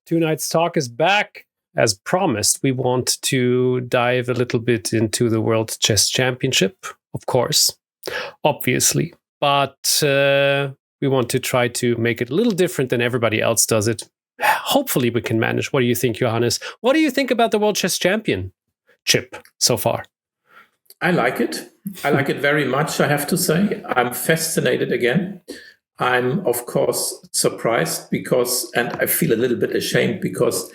Two Nights Talk is back. As promised, we want to dive a little bit into the World Chess Championship, of course, obviously. But we want to try to make it a little different than everybody else does it. Hopefully we can manage. What do you think, Johannes? What do you think about the World Chess Championship so far? I like it. I like it very much, I have to say. I'm fascinated again. I'm, of course, surprised because, and I feel a little bit ashamed because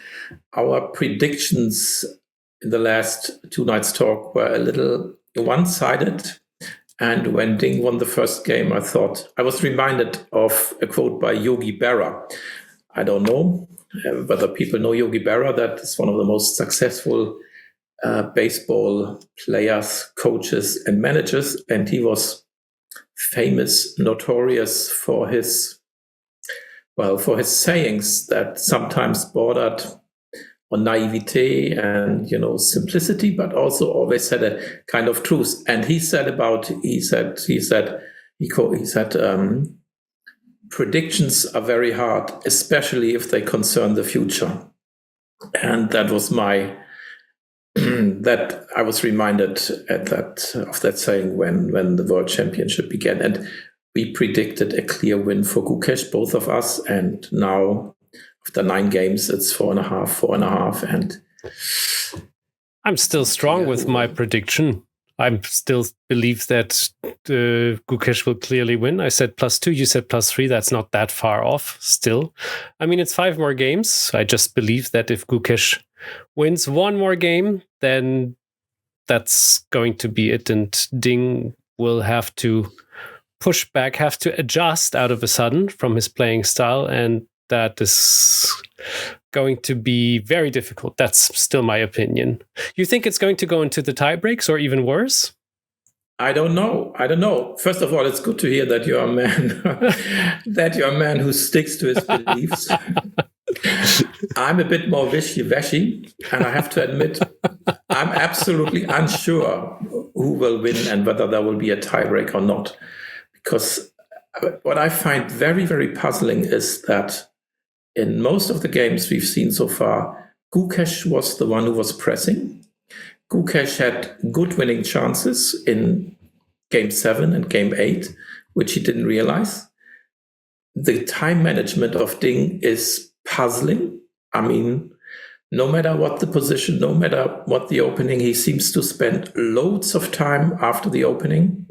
our predictions in the last Two Nights Talk were a little one-sided. And when Ding won the first game, I was reminded of a quote by Yogi Berra. I don't know whether people know Yogi Berra. That is one of the most successful baseball players, coaches, and managers. And he was famous, notorious for his sayings that sometimes bordered on naivete and simplicity, but also always had a kind of truth. And he said predictions are very hard, especially if they concern the future. And that was that I was reminded of that saying when the World Championship began. And we predicted a clear win for Gukesh, both of us. And now, after 9 games, it's 4.5. And I'm still strong with my prediction. I still believe that Gukesh will clearly win. I said +2, you said +3. That's not that far off still. I mean, it's 5 more games. I just believe that if Gukesh wins 1 more game, then that's going to be it. And Ding will have to push back, have to adjust out of a sudden from his playing style. And that is going to be very difficult. That's still my opinion. You think it's going to go into the tie breaks or even worse? I don't know. First of all, it's good to hear that you're a man who sticks to his beliefs. I'm a bit more wishy-washy, and I have to admit, I'm absolutely unsure who will win and whether there will be a tiebreak or not. Because what I find very, very puzzling is that in most of the games we've seen so far, Gukesh was the one who was pressing. Gukesh had good winning chances in Game 7 and Game 8, which he didn't realize. The time management of Ding is puzzling. I mean, no matter what the position, no matter what the opening, he seems to spend loads of time after the opening.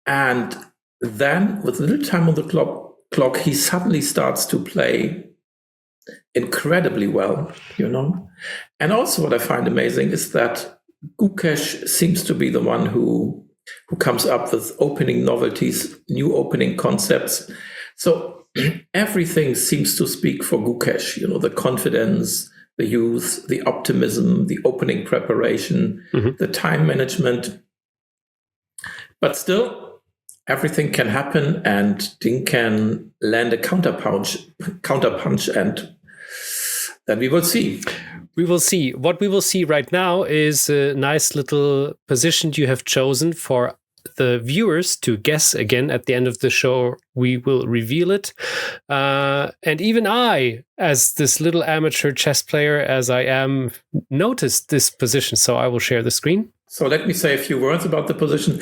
And then, with little time on the clock, he suddenly starts to play incredibly well, And also what I find amazing is that Gukesh seems to be the one who comes up with opening novelties, new opening concepts. So everything seems to speak for Gukesh, the confidence, the youth, the optimism, the opening preparation, the time management. But still, everything can happen, and Ding can land a counterpunch, and then we will see. We will see. What we will see right now is a nice little position you have chosen for the viewers to guess. Again, at the end of the show, we will reveal it. And even I, as this little amateur chess player as I am, noticed this position. So I will share the screen. So let me say a few words about the position.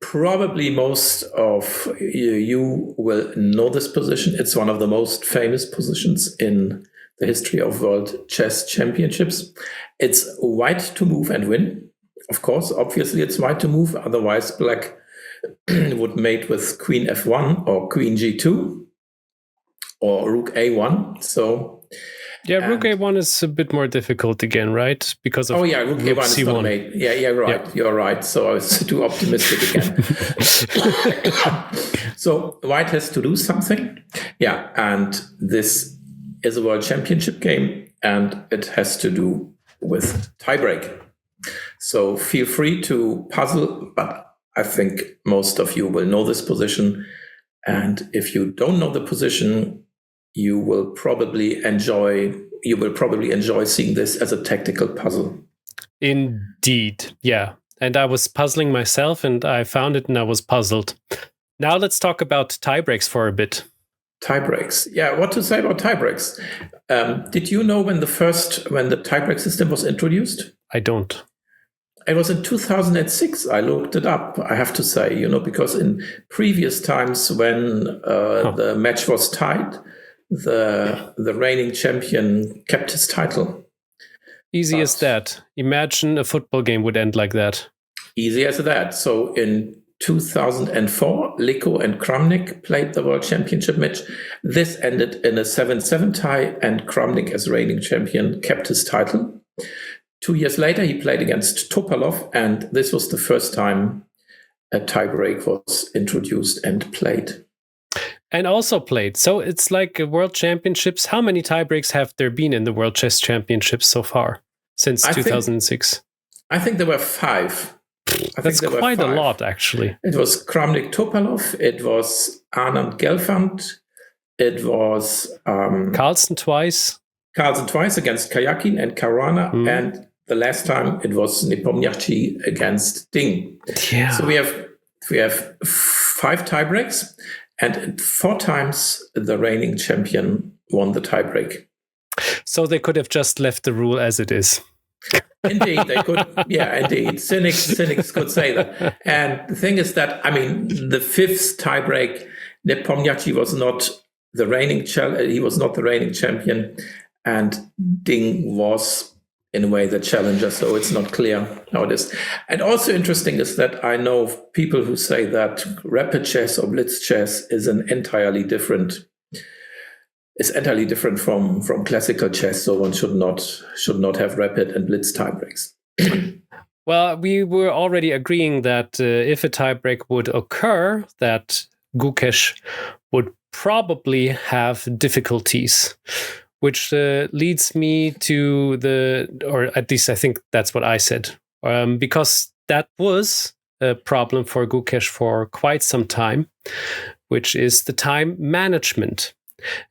Probably most of you will know this position. It's one of the most famous positions in the history of World Chess Championships. It's white to move and win. Of course, obviously it's white to move. Otherwise, black would mate with Queen F1 or Queen G2 or Rook A1. So yeah, Rook A1 is a bit more difficult again, right? Because of Rook A1 is not made. Yeah, right. Yeah. You're right. So I was too optimistic again. So white has to do something. Yeah, and this is a World Championship game, and it has to do with tiebreak. So feel free to puzzle, but I think most of you will know this position. And if you don't know the position, you will probably enjoy seeing this as a tactical puzzle. Indeed, yeah. And I was puzzling myself, and I found it, and I was puzzled. Now let's talk about tiebreaks for a bit. Tie breaks. Yeah, what to say about tie breaks? Did you know when the tie break system was introduced? I don't. It was in 2006. I looked it up, I have to say, because in previous times when the match was tied, the reigning champion kept his title. Easy as that. Imagine a football game would end like that. Easy as that. So in 2004, Liko and Kramnik played the World Championship match. This ended in a 7-7 tie, and Kramnik, as reigning champion, kept his title. 2 years later, he played against Topalov, and this was the first time a tiebreak was introduced and played. And also played. So it's like World Championships. How many tiebreaks have there been in the World Chess Championships so far since 2006? I think there were 5. That's quite a lot, actually. It was Kramnik Topalov, it was Arne Gelfand, it was Carlsen twice against Kayakin and Caruana, and the last time it was Nepomniachtchi against Ding. Yeah. So we have 5 tiebreaks, and 4 times the reigning champion won the tiebreak. So they could have just left the rule as it is. Indeed, they could. Yeah, indeed. Cynics could say that. And the thing is that, the 5th tiebreak, Nepomniachtchi was not the reigning champion, and Ding was, in a way, the challenger. So it's not clear how it is. And also interesting is that I know people who say that rapid chess or blitz chess is entirely different from classical chess, so one should not have rapid and blitz tiebreaks. Well, we were already agreeing that if a tiebreak would occur, that Gukesh would probably have difficulties, which leads me to or at least I think that's what I said, because that was a problem for Gukesh for quite some time, which is the time management.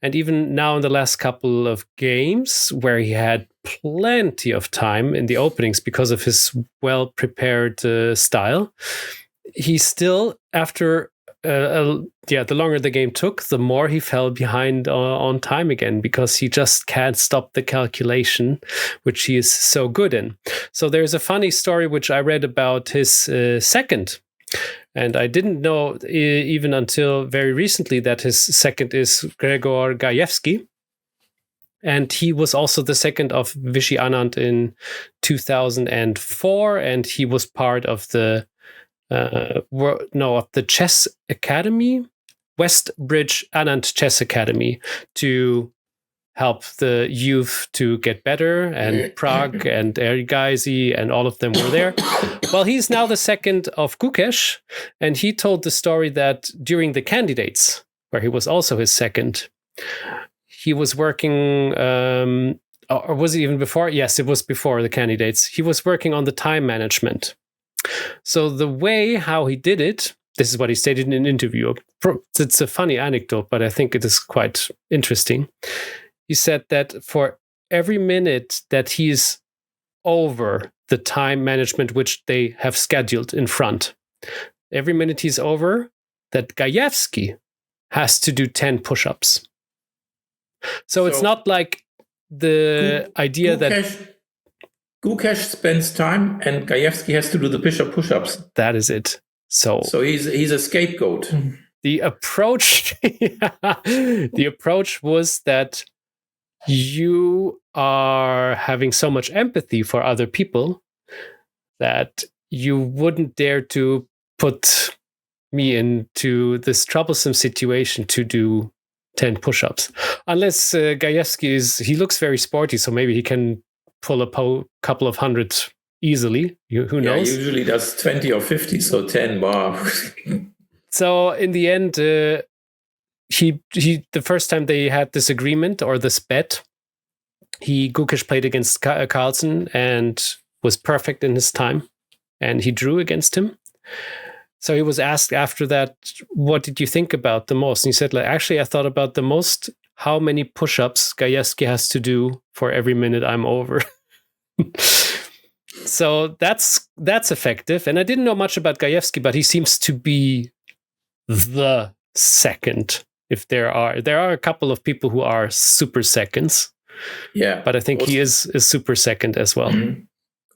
And even now in the last couple of games where he had plenty of time in the openings because of his well-prepared style, he still, after the longer the game took, the more he fell behind on time again, because he just can't stop the calculation, which he is so good in. So there's a funny story which I read about his second. And I didn't know even until very recently that his second is Gregor Gajewski. And he was also the second of Vichy Anand in 2004. And he was part of the Chess Academy, Westbridge Anand Chess Academy, to help the youth to get better, and Prague and Erigaisi and all of them were there. Well, he's now the second of Gukesh, and he told the story that during the candidates, where he was also his second, he was working, or was it even before? Yes, it was before the candidates. He was working on the time management. So the way how he did it, this is what he stated in an interview. It's a funny anecdote, but I think it is quite interesting. He said that for every minute that he's over the time management which they have scheduled in front, every minute he's over, that Gajewski has to do 10 push-ups. So it's not like the idea that Gukesh spends time and Gajewski has to do the push-ups. That is it. So he's a scapegoat. The approach was that you are having so much empathy for other people that you wouldn't dare to put me into this troublesome situation to do 10 push-ups. Unless Gajewski he looks very sporty, so maybe he can pull a couple of hundred easily. Who knows? He usually does 20 or 50, so 10, wow. So in the end, he the first time they had this agreement or this bet, Gukesh played against Carlsen and was perfect in his time, and he drew against him. So he was asked after that, what did you think about the most? And he said, actually, I thought about the most how many push-ups Gajewski has to do for every minute I'm over. So that's effective. And I didn't know much about Gajewski, but he seems to be the second If there are a couple of people who are super seconds. Yeah. But I think he is a super second as well. Mm-hmm.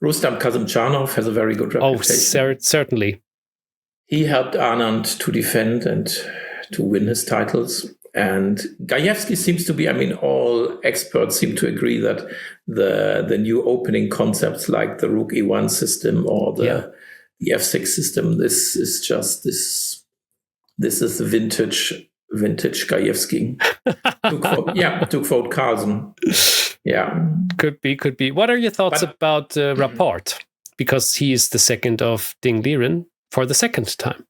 Rustam Kazımcanov has a very good reputation. Oh, certainly. He helped Arne to defend and to win his titles. And Gajewski seems to be, all experts seem to agree that the new opening concepts like the Rook E1 system or the F6 system, this is the vintage Gajewski. to quote Carlsen. Yeah. Could be. What are your thoughts about Rapport? Because he is the second of Ding Liren for the second time.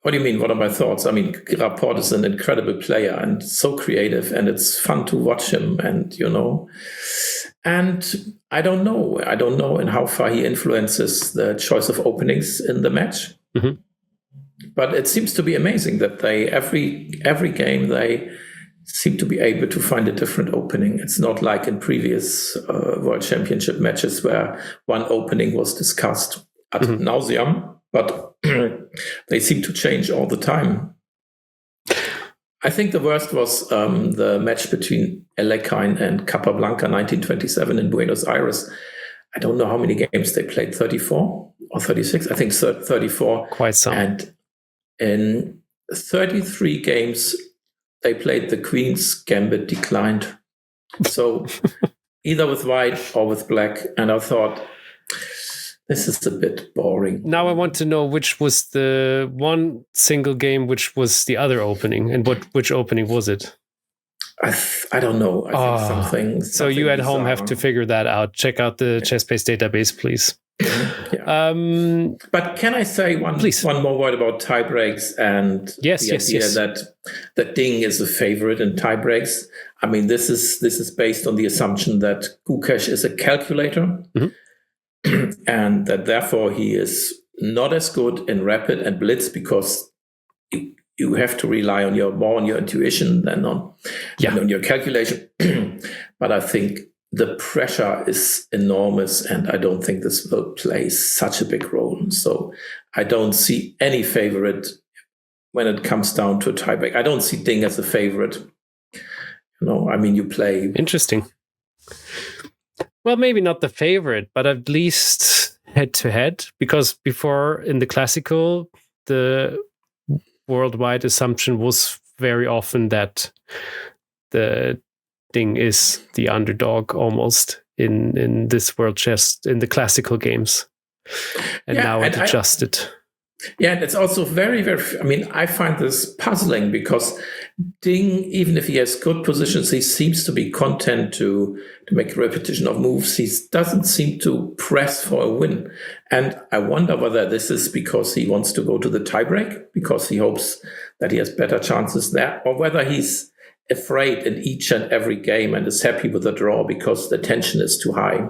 What do you mean? What are my thoughts? Rapport is an incredible player and so creative, and it's fun to watch him. And I don't know in how far he influences the choice of openings in the match. Mm-hmm. But it seems to be amazing that they every game they seem to be able to find a different opening. It's not like in previous World Championship matches where one opening was discussed ad nauseam, but they seem to change all the time. I think the worst was the match between Alekhine and Capablanca 1927 in Buenos Aires. I don't know how many games they played, 34 or 36? I think 34. Quite some. And in 33 games, they played the Queen's Gambit declined. So either with white or with black. And I thought, this is a bit boring. Now I want to know which was the one single game, which was the other opening, and which opening was it? I don't know. I think something. So you at home have to figure that out. Check out the ChessBase database, please. Yeah. But can I say one more word about tie breaks and the idea that Ding is a favorite in tie breaks? This is based on the assumption that Gukesh is a calculator, and that therefore he is not as good in rapid and blitz because you have to rely more on your intuition than on your calculation. But I think the pressure is enormous, and I don't think this will play such a big role. So I don't see any favorite when it comes down to a tiebreak. I don't see Ding as a favorite. You play. Interesting. Well, maybe not the favorite, but at least head-to-head, because before in the classical, the worldwide assumption was very often that the Ding is the underdog almost in this world chess, in the classical games. And now it adjusted. And it's also very, very, I find this puzzling because Ding, even if he has good positions, he seems to be content to make a repetition of moves. He doesn't seem to press for a win. And I wonder whether this is because he wants to go to the tiebreak, because he hopes that he has better chances there, or whether he's afraid in each and every game and is happy with the draw because the tension is too high,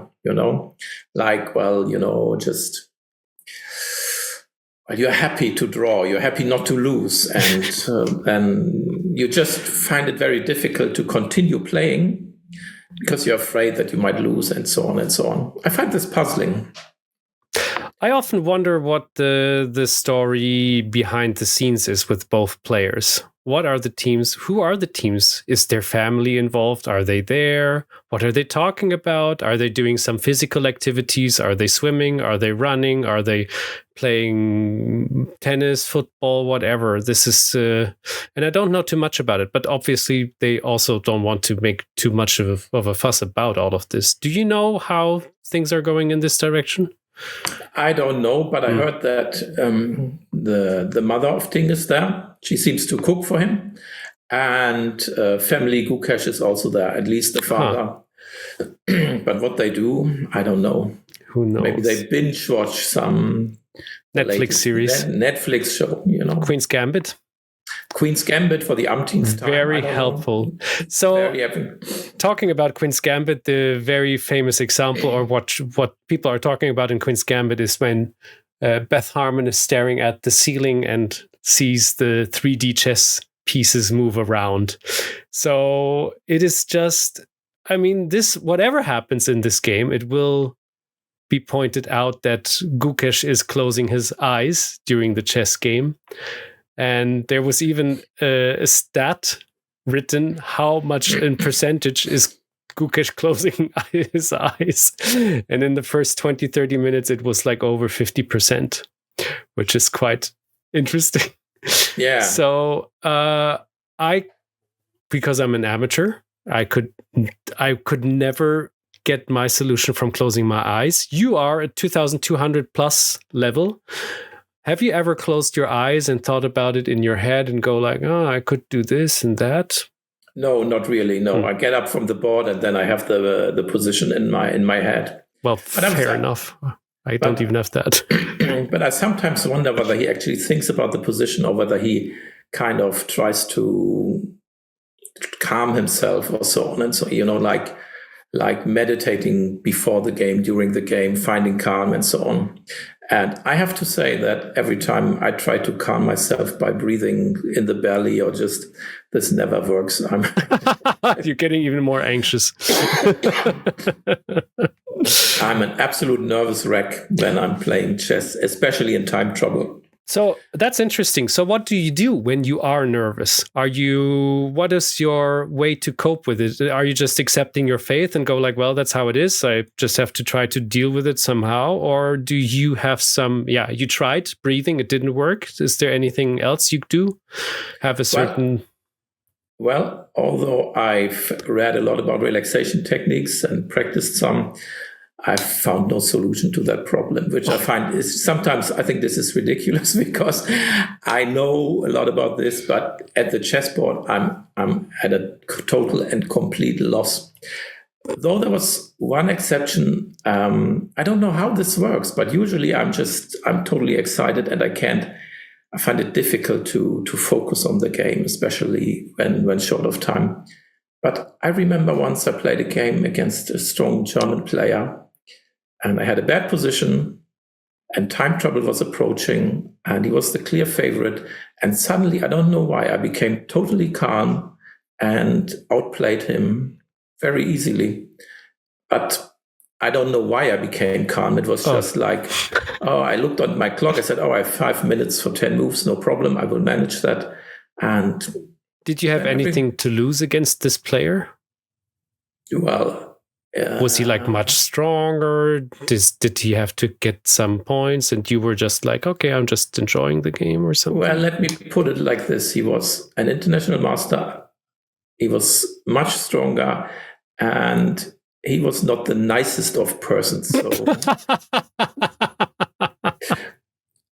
you're happy to draw, you're happy not to lose, and you just find it very difficult to continue playing because you're afraid that you might lose, and so on and so on. I find this puzzling. I often wonder what the story behind the scenes is with both players. What are the teams? Who are the teams? Is their family involved? Are they there? What are they talking about? Are they doing some physical activities? Are they swimming? Are they running? Are they playing tennis, football, whatever? This is, and I don't know too much about it, but obviously they also don't want to make too much of a fuss about all of this. Do you know how things are going in this direction? I don't know, but I heard that the mother of Ding is there. She seems to cook for him. And family Gukesh is also there, at least the father. But what they do, I don't know. Who knows? Maybe they binge watch some Netflix series. Netflix show, Queen's Gambit. Queen's Gambit for the umpteenth time. Very helpful. So, talking about Queen's Gambit, the very famous example, or what people are talking about in Queen's Gambit, is when Beth Harmon is staring at the ceiling and sees the 3D chess pieces move around. So it is just, this, whatever happens in this game, it will be pointed out that Gukesh is closing his eyes during the chess game. And there was even a stat written how much in percentage is Gukesh closing his eyes. And in the first 20, 30 minutes, it was like over 50%, which is quite interesting. Yeah. So because I'm an amateur, I could never get my solution from closing my eyes. You are at 2,200 plus level. Have you ever closed your eyes and thought about it in your head and go like, oh, I could do this and that? No, not really. No, I get up from the board and then I have the position in my head. Well, fair enough. I don't even have that. But I sometimes wonder whether he actually thinks about the position or whether he kind of tries to calm himself or so on and so, like meditating before the game, during the game, finding calm and so on. And I have to say that every time I try to calm myself by breathing in the belly or just, this never works. You're getting even more anxious. I'm an absolute nervous wreck when I'm playing chess, especially in time trouble. So that's interesting. So what do you do when you are nervous? What is your way to cope with it? Are you just accepting your fate and go like, well, that's how it is. I just have to try to deal with it somehow. Or do you have you tried breathing, it didn't work. Is there anything else you do? Have a certain... Well, although I've read a lot about relaxation techniques and practiced some, I've found no solution to that problem, which I find is sometimes, I think this is ridiculous because I know a lot about this, but at the chessboard, I'm at a total and complete loss. Though there was one exception, I don't know how this works, but usually I'm totally excited and I find it difficult to focus on the game, especially when short of time. But I remember once I played a game against a strong German player, and I had a bad position, and time trouble was approaching, and he was the clear favorite. And suddenly, I don't know why, I became totally calm and outplayed him very easily. But I don't know why I became calm. It was just like, I looked at my clock. I said, I have 5 minutes for 10 moves. No problem. I will manage that. And did you have anything to lose against this player? Well, was he like much stronger? Did he have to get some points and you were just like, okay, I'm just enjoying the game or something? Well, let me put it like this. He was an international master. He was much stronger and he was not the nicest of persons. So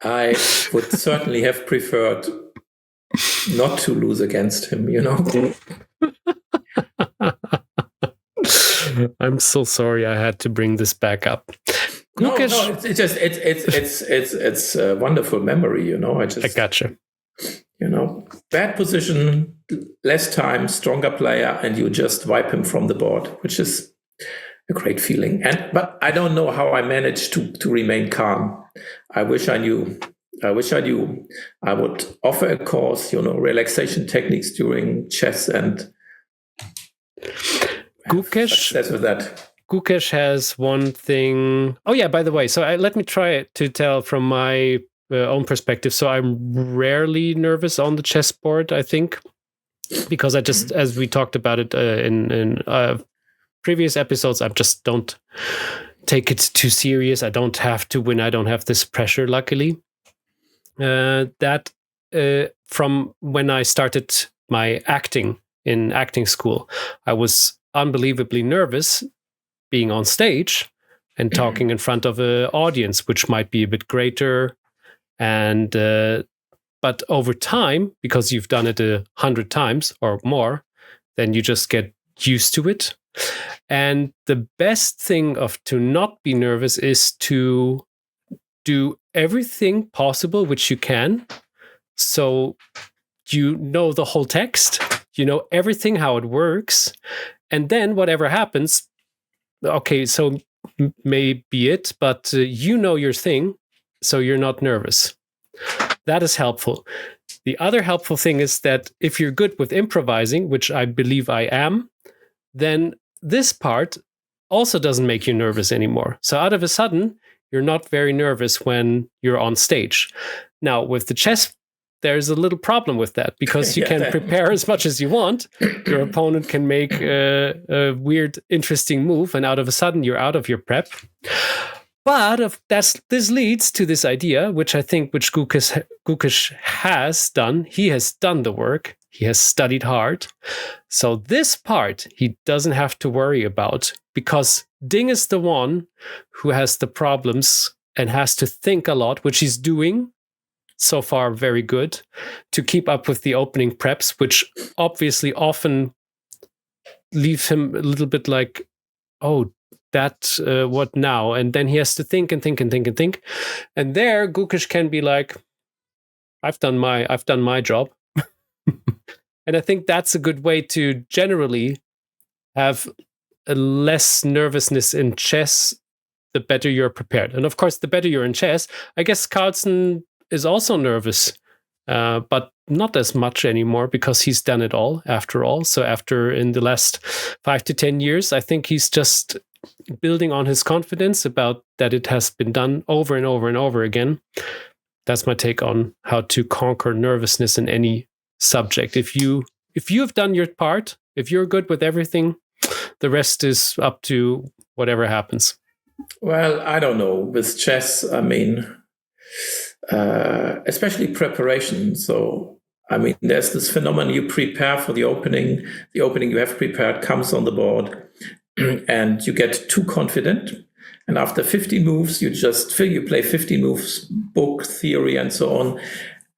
I would certainly have preferred not to lose against him, I'm so sorry I had to bring this back up. Gukesh, it's a wonderful memory, I gotcha. Bad position, less time, stronger player, and you just wipe him from the board, which is a great feeling. But I don't know how I managed to remain calm. I wish I knew. I would offer a course, relaxation techniques during chess and Gukesh. That's with that. Gukesh has one thing. Oh yeah, by the way, so let me try to tell from my own perspective. So I'm rarely nervous on the chessboard, I think, because I just, as we talked about it in previous episodes, I just don't take it too serious. I don't have to win. I don't have this pressure, luckily. From when I started my acting in acting school, I was unbelievably nervous being on stage and talking in front of an audience, which might be a bit greater. And but over time, because you've done it 100 times or more, then you just get used to it. And the best thing to not be nervous is to do everything possible which you can. So you know the whole text, you know everything, how it works. And then whatever happens, okay, so may be it, but you know your thing, so you're not nervous. That is helpful. The other helpful thing is that if you're good with improvising, which I believe I am, then this part also doesn't make you nervous anymore. So out of a sudden, you're not very nervous when you're on stage. Now, with the chess there's a little problem with that because you can prepare as much as you want. Your opponent can make a weird, interesting move, and out of a sudden you're out of your prep. But this leads to this idea, which Gukesh has done. He has done the work. He has studied hard. So this part he doesn't have to worry about, because Ding is the one who has the problems and has to think a lot, which he's doing so far very good, to keep up with the opening preps, which obviously often leave him a little bit like, oh, that what now? And then he has to think and think and think and think. And there Gukesh can be like, I've done my job. And I think that's a good way to generally have a less nervousness in chess, the better you're prepared. And of course, the better you're in chess. I guess Carlsen is also nervous, but not as much anymore because he's done it all after all. So in the last 5 to 10 years, I think he's just building on his confidence about that it has been done over and over and over again. That's my take on how to conquer nervousness in any subject. If you have done your part, if you're good with everything, the rest is up to whatever happens. Well, I don't know. With chess, I mean, especially preparation. So, I mean, there's this phenomenon: you prepare for the opening you have prepared comes on the board, and you get too confident. And after 50 moves, you play 50 moves, book, theory, and so on.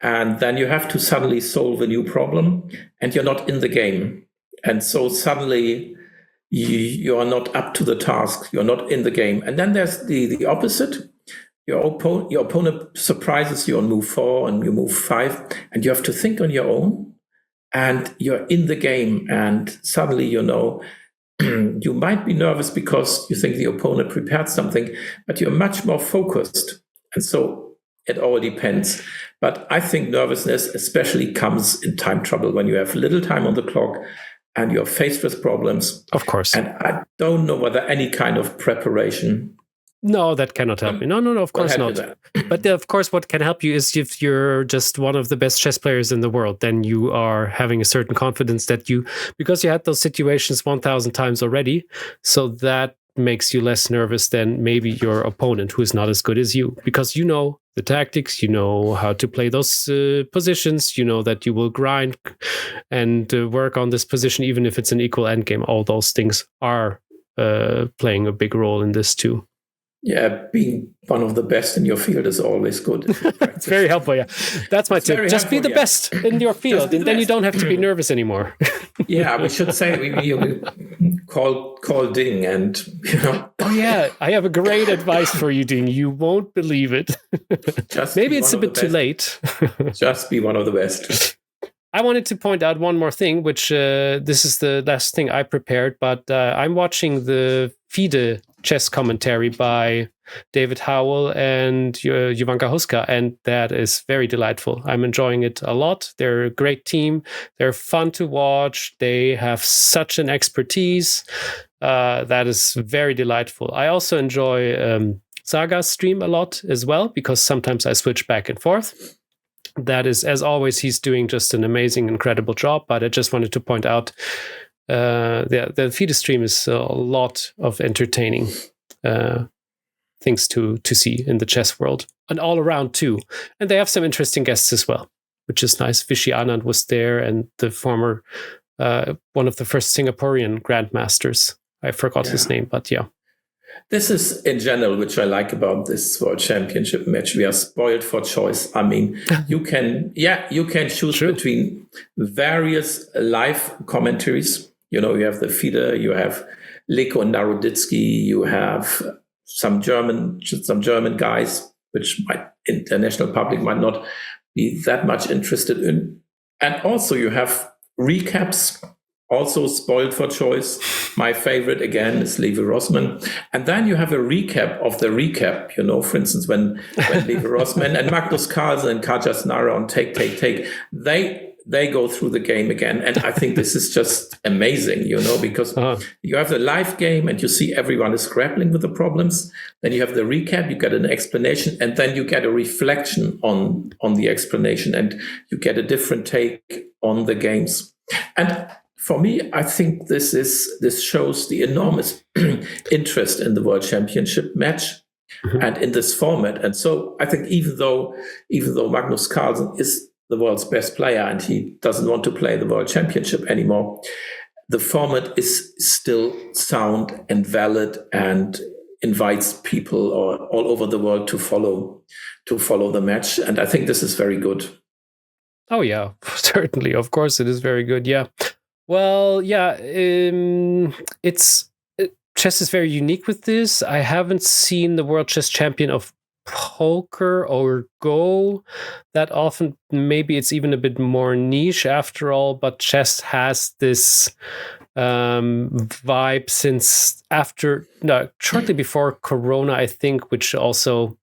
And then you have to suddenly solve a new problem, and you're not in the game. And so suddenly you are not up to the task. You're not in the game. And then there's the opposite. Your opponent surprises you on move 4 and you move 5, and you have to think on your own, and you're in the game. And suddenly, you might be nervous because you think the opponent prepared something, but you're much more focused. And so it all depends. But I think nervousness especially comes in time trouble, when you have little time on the clock and you're faced with problems. Of course. And I don't know whether any kind of preparation. No, that cannot help you. No, of course not. But of course, what can help you is if you're just one of the best chess players in the world, then you are having a certain confidence that because you had those situations 1,000 times already, so that makes you less nervous than maybe your opponent who is not as good as you, because you know the tactics, you know how to play those positions, you know that you will grind and work on this position even if it's an equal endgame. All those things are playing a big role in this too. Yeah, being one of the best in your field is always good. It's very helpful, yeah. That's my tip. Just be the best in your field, and then you don't have to be nervous anymore. Yeah, we should say we call Ding, and Oh yeah, I have a great advice for you, Ding. You won't believe it. Maybe it's a bit too late. Just be one of the best. I wanted to point out one more thing, which this is the last thing I prepared, but I'm watching the FIDE chess commentary by David Howell and Johannes Gajewski, and that is very delightful. I'm enjoying it a lot. They're a great team. They're fun to watch. They have such an expertise. That is very delightful. I also enjoy Saga's stream a lot as well, because sometimes I switch back and forth. That is, as always, he's doing just an amazing, incredible job. But I just wanted to point out the FIDE stream is a lot of entertaining things to see in the chess world, and all around too. And they have some interesting guests as well, which is nice. Fischer was there, and the former one of the first Singaporean grandmasters. I forgot his name, but yeah. This is in general, which I like about this World Championship match. We are spoiled for choice. I mean, you can choose between various live commentaries. You have the FIDE, you have Leko and Naroditsky, you have some German guys, which international public might not be that much interested in. And also you have recaps, also spoiled for choice. My favorite, again, is Levi Rossmann. And then you have a recap of the recap. For instance, when Levi Rossmann and Magnus Carlsen and Kaja Snaron take, they go through the game again. And I think this is just amazing, because you have the live game and you see everyone is grappling with the problems. Then you have the recap, you get an explanation, and then you get a reflection on the explanation, and you get a different take on the games. And for me, I think this shows the enormous interest in the World Championship match and in this format. And so I think even though Magnus Carlsen is the world's best player and he doesn't want to play the World Championship anymore, the format is still sound and valid and invites people all over the world to follow the match. And I think this is very good. Oh yeah, certainly. Of course, it is very good. Yeah. Well, yeah. Chess is very unique with this. I haven't seen the World Chess Champion of poker or Go that often. Maybe it's even a bit more niche after all, but chess has this vibe since shortly before Corona, I think, which also,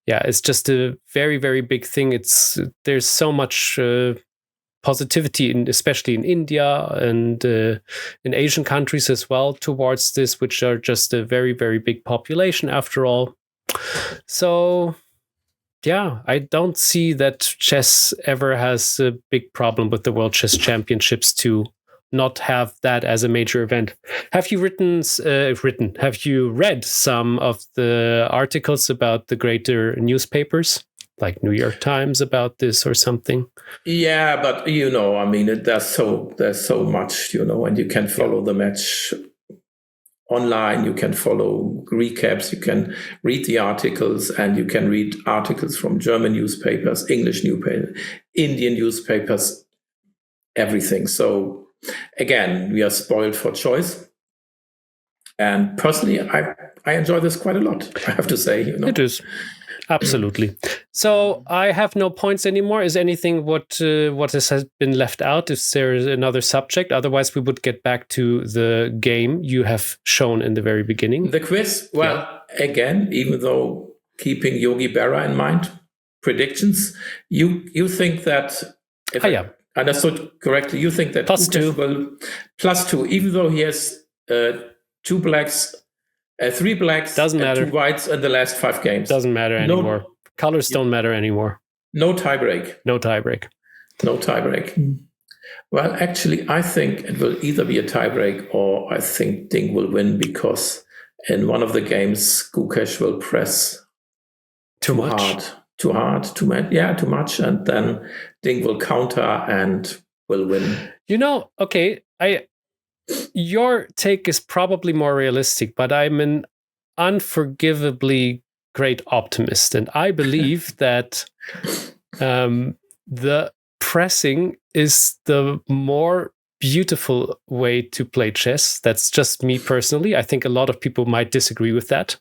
it's just a very, very big thing. There's so much positivity, especially in India and in Asian countries as well, towards this, which are just a very, very big population after all. So, I don't see that chess ever has a big problem with the World Chess Championships to not have that as a major event. Have you Have you read some of the articles about the greater newspapers, like New York Times, about this or something? Yeah, but there's so much, and you can follow the match online. You can follow recaps. You can read the articles, and you can read articles from German newspapers, English newspapers, Indian newspapers, everything. So again, we are spoiled for choice. And personally, I enjoy this quite a lot, I have to say. It is. Absolutely. So I have no points anymore. Is anything what has been left out? Is there another subject? Otherwise, we would get back to the game you have shown in the very beginning. The quiz. Well, again, even though keeping Yogi Berra in mind, predictions. You think that if I understood correctly, you think that +2 will +2, even though he has 2 blacks. 3 blacks, doesn't matter. 2 whites in the last 5 games. Doesn't matter anymore. Colors don't matter anymore. No tiebreak. No tiebreak. No tiebreak. Well, actually, I think it will either be a tiebreak or I think Ding will win, because in one of the games, Gukesh will press too much, too much, and then Ding will counter and will win. Okay, your take is probably more realistic, but I'm an unforgivably great optimist, and I believe that the pressing is the more beautiful way to play chess. That's just me personally. I think a lot of people might disagree with that,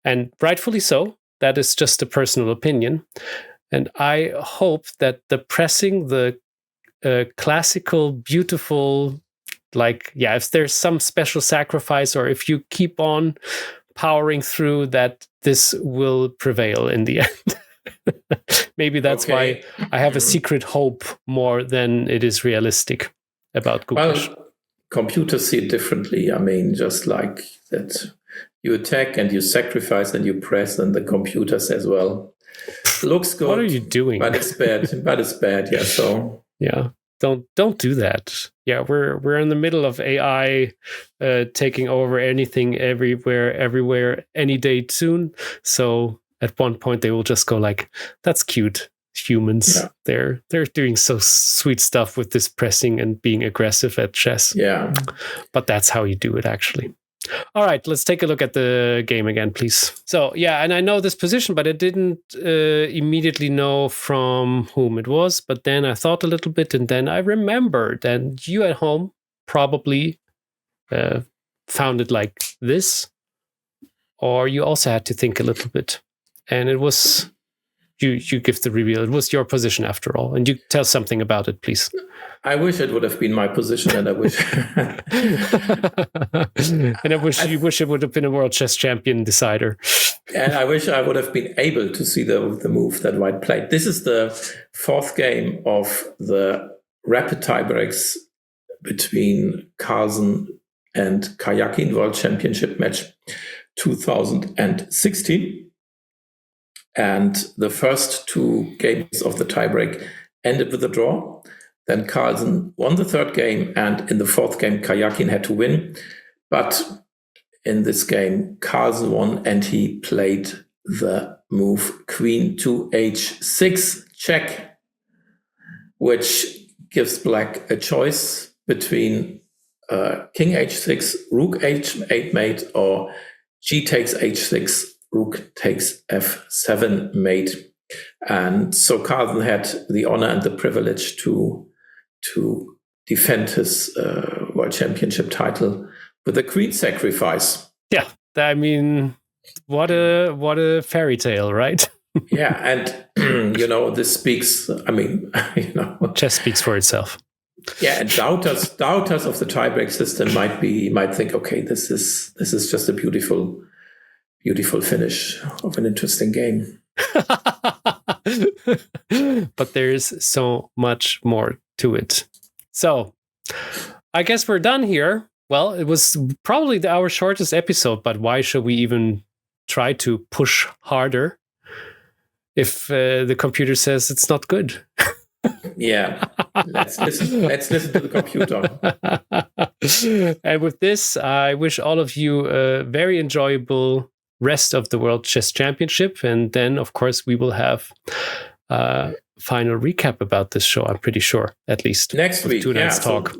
and rightfully so. That is just a personal opinion, and I hope that the pressing, the classical, beautiful, if there's some special sacrifice, or if you keep on powering through, that this will prevail in the end. Maybe that's why I have a secret hope more than it is realistic about Gukesh. Well, computers see it differently. Just like that, you attack and you sacrifice and you press, and the computer says, well, looks good. What are you doing? But it's bad. Yeah. So yeah. Don't do that. Yeah, we're in the middle of AI taking over anything, everywhere, any day soon. So at one point they will just go like, "That's cute, humans." Yeah. They're doing so sweet stuff with this pressing and being aggressive at chess. Yeah, but that's how you do it, actually. All right, let's take a look at the game again, please. So, and I know this position, but I didn't immediately know from whom it was. But then I thought a little bit, and then I remembered. And you at home probably found it like this, or you also had to think a little bit. And it was, you give the reveal. It was your position after all. And you tell something about it, please. I wish it would have been my position, and I wish... and I wish it would have been a World Chess Champion decider. And I wish I would have been able to see the move that White played. This is the 4th game of the rapid tiebreaks between Carlsen and Kayakin World Championship match 2016. And the first 2 games of the tiebreak ended with a draw. Then Carlsen won the 3rd game, and in the 4th game, Kayakin had to win. But in this game, Carlsen won, and he played the move Queen to H6 check, which gives Black a choice between King H6, Rook H8 mate, or G takes H6, Rook takes F7 mate. And so Carlsen had the honor and the privilege to defend his World Championship title with a queen sacrifice. Yeah, I mean, what a fairy tale, right? Yeah, and this speaks. I mean, chess speaks for itself. Yeah, and doubters of the tiebreak system might think, okay, this is just a beautiful finish of an interesting game. But there's so much more to it. So I guess we're done here. Well, it was probably our shortest episode, but why should we even try to push harder if the computer says it's not good? Yeah, let's listen to the computer. And with this, I wish all of you a very enjoyable rest of the World Chess Championship. And then, of course, we will have a final recap about this show, I'm pretty sure, at least. Next week, 2 nights talk.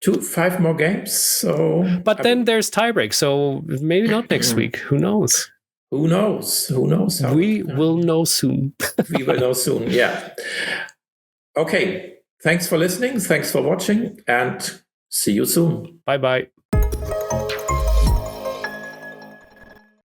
So 5 more games. So, then there's tiebreak, so maybe not next week. Who knows? Who knows? We will know soon. We will know soon, yeah. Okay, thanks for listening. Thanks for watching, and see you soon. Bye-bye.